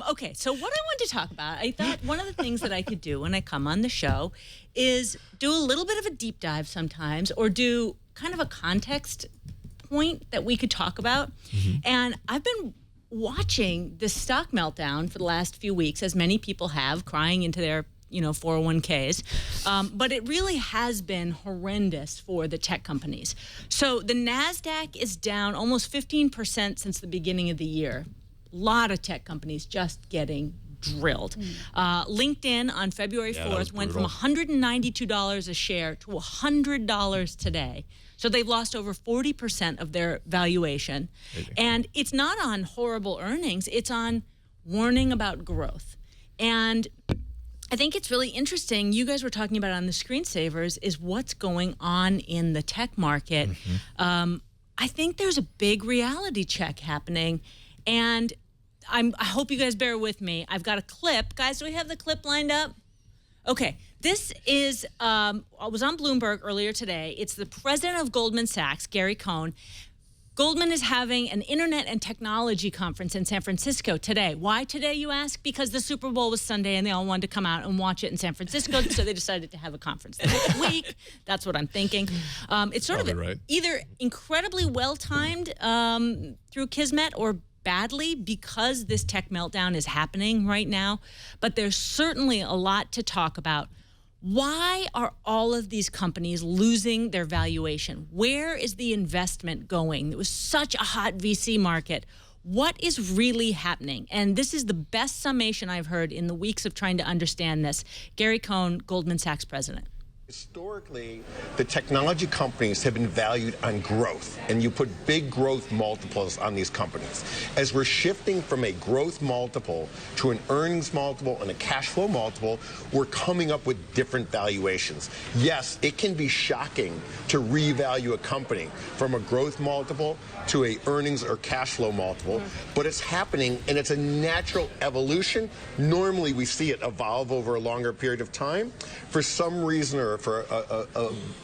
Okay, so what I wanted to talk about, I thought one of the things that I could do when I come on the show is do a little bit of a deep dive sometimes, or do kind of a context point that we could talk about. And I've been watching this stock meltdown for the last few weeks, as many people have, crying into their 401ks. But it really has been horrendous for the tech companies. So the NASDAQ is down almost 15% since the beginning of the year. A lot of tech companies just getting drilled. LinkedIn on February 4th went from $192 a share to $100 today. So they've lost over 40% of their valuation. And it's not on horrible earnings, it's on warning about growth. And I think it's really interesting. You guys were talking about on the screensavers is what's going on in the tech market. I think there's a big reality check happening. And I hope you guys bear with me. I've got a clip. Guys, do we have the clip lined up? Okay. This is, I was on Bloomberg earlier today. It's the president of Goldman Sachs, Gary Cohn. Goldman is having an internet and technology conference in San Francisco today. Why today, you ask? Because the Super Bowl was Sunday and they all wanted to come out and watch it in San Francisco, so they decided to have a conference the next week. That's what I'm thinking. It's sort of either incredibly well-timed through Kismet or badly because this tech meltdown is happening right now. But there's certainly a lot to talk about. Why are all of these companies losing their valuation? Where is the investment going? It was such a hot VC market. What is really happening? And this is the best summation I've heard in the weeks of trying to understand this. Gary Cohn, Goldman Sachs president. Historically, the technology companies have been valued on growth, and you put big growth multiples on these companies. As we're shifting from a growth multiple to an earnings multiple and a cash flow multiple, we're coming up with different valuations. Yes, it can be shocking to revalue a company from a growth multiple to a earnings or cash flow multiple, but it's happening, and it's a natural evolution. Normally, we see it evolve over a longer period of time. For some reason or for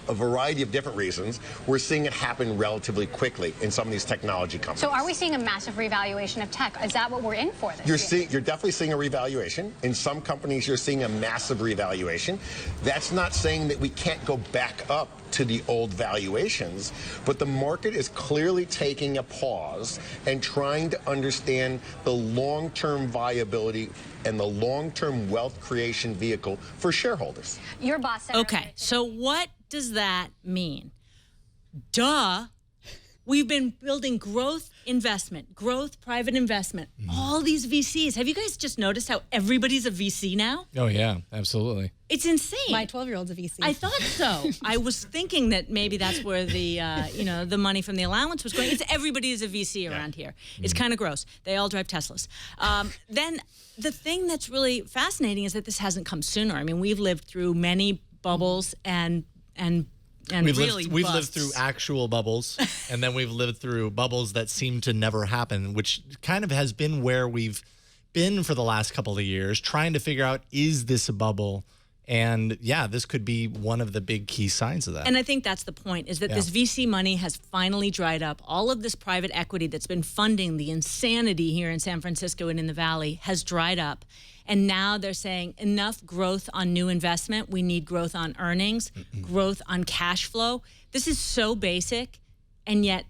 a variety of different reasons, we're seeing it happen relatively quickly in some of these technology companies. So are we seeing a massive revaluation of tech? Is that what we're in for this year? You're definitely seeing a revaluation. In some companies, you're seeing a massive revaluation. That's not saying that we can't go back up to the old valuations, but the market is clearly taking a pause and trying to understand the long-term viability and the long-term wealth creation vehicle for shareholders. Your boss said okay, so what does that mean? Duh. We've been building growth investment, growth private investment, all these VCs. Have you guys just noticed how everybody's a VC now? Oh, yeah, absolutely. It's insane. My 12-year-old's a VC. I thought so. I was thinking that maybe that's where the, the money from the allowance was going. It's everybody is a VC around here. It's kind of gross. They all drive Teslas. Then the thing that's really fascinating is that this hasn't come sooner. I mean, we've lived through many bubbles and we've lived through actual bubbles, and then we've lived through bubbles that seem to never happen, which kind of has been where we've been for the last couple of years, trying to figure out, is this a bubble? And yeah, this could be one of the big key signs of that. And I think that's the point, is that this VC money has finally dried up. All of this private equity that's been funding the insanity here in San Francisco and in the Valley has dried up. And now they're saying enough growth on new investment. We need growth on earnings, growth on cash flow. This is so basic, and yet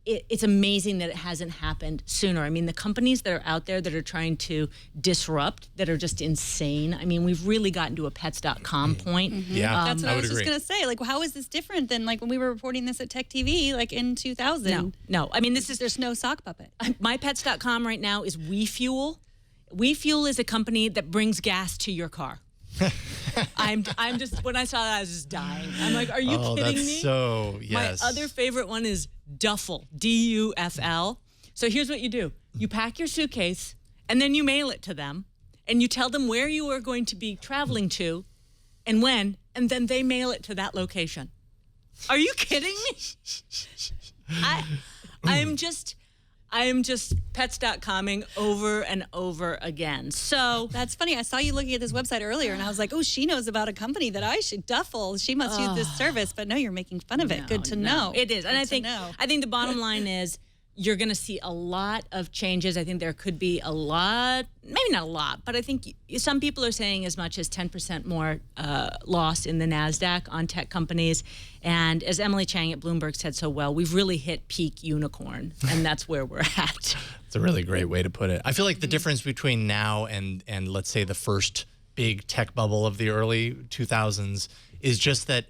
it's amazing that it hasn't happened sooner. I mean, the companies that are out there that are trying to disrupt, that are just insane. I mean, we've really gotten to a pets.com point. Yeah, that's what I was just going to say. Like, how is this different than like when we were reporting this at Tech TV, like in 2000? No. I mean, there's no sock puppet. MyPets.com right now is WeFuel. WeFuel is a company that brings gas to your car. I'm just, when I saw that, I was just dying. I'm like, are you kidding me? So, yes. My other favorite one is Duffel, D-U-F-L. So here's what you do. You pack your suitcase, and then you mail it to them, and you tell them where you are going to be traveling to and when, and then they mail it to that location. Are you kidding me? I am just pets.comming over and over again. So that's funny. I saw you looking at this website earlier, and I was like, oh, she knows about a company that I should, Duffel. She must use this service. But no, you're making fun of it. Good to know. It is. And I think the bottom line is you're going to see a lot of changes. I think there could be a lot, maybe not a lot, but I think some people are saying as much as 10% more loss in the NASDAQ on tech companies. And as Emily Chang at Bloomberg said so well, we've really hit peak unicorn, and that's where we're at. It's a really great way to put it. I feel like the difference between now and let's say the first big tech bubble of the early 2000s is just that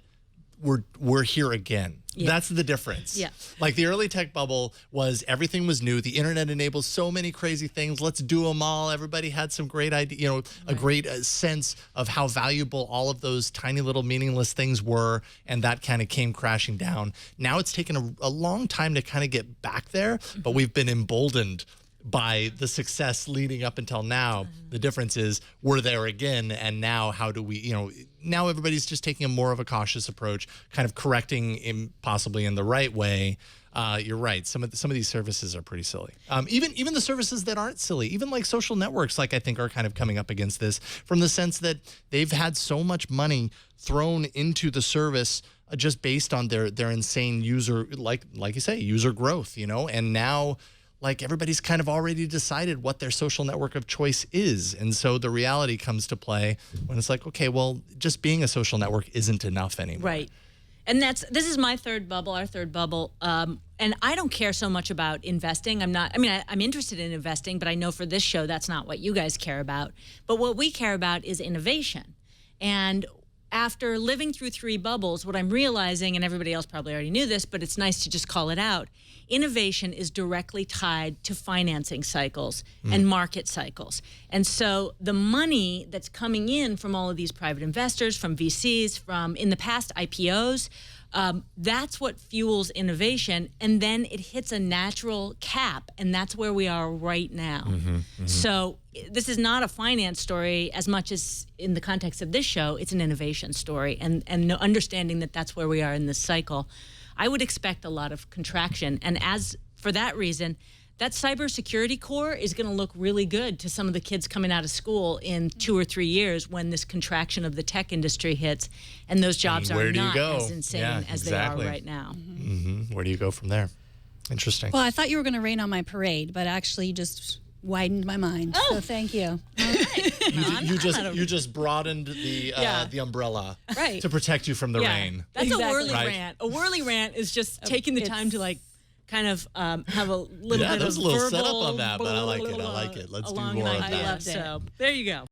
we're here again. Yeah. That's the difference. Yeah. Like the early tech bubble was everything was new. The internet enables so many crazy things. Let's do them all. Everybody had some great idea, a great sense of how valuable all of those tiny little meaningless things were, and that kind of came crashing down. Now it's taken a long time to kind of get back there, but we've been emboldened by the success leading up until now. The difference is we're there again, and now how do we, now everybody's just taking a more of a cautious approach, kind of correcting possibly in the right way. You're right. Some of these services are pretty silly. Even the services that aren't silly, even like social networks, like I think are kind of coming up against this from the sense that they've had so much money thrown into the service just based on their insane user, like you say, user growth, and now like everybody's kind of already decided what their social network of choice is. And so the reality comes to play when it's like, okay, well, just being a social network isn't enough anymore. Right. And this is my third bubble, our third bubble. And I don't care so much about investing. I'm interested in investing, but I know for this show, that's not what you guys care about. But what we care about is innovation. And after living through 3 bubbles, what I'm realizing, and everybody else probably already knew this, but it's nice to just call it out, innovation is directly tied to financing cycles and market cycles. And so the money that's coming in from all of these private investors, from VCs, from in the past IPOs, that's what fuels innovation. And then it hits a natural cap, and that's where we are right now. So this is not a finance story as much as in the context of this show, it's an innovation story, and understanding that that's where we are in this cycle. I would expect a lot of contraction. And as for that reason, that cybersecurity core is going to look really good to some of the kids coming out of school in 2 or 3 years when this contraction of the tech industry hits, and those jobs are not as insane as they are right now. Where do you go from there? Interesting. Well, I thought you were going to rain on my parade, but actually you just widened my mind. So thank you. All right. You just broadened the umbrella right. to protect you from the rain. That's exactly. a whirly Right. rant. A whirly rant is just taking the time to kind of have a little bit there's of a little verbal setup on that, but I like it. Let's do more of that. So there you go.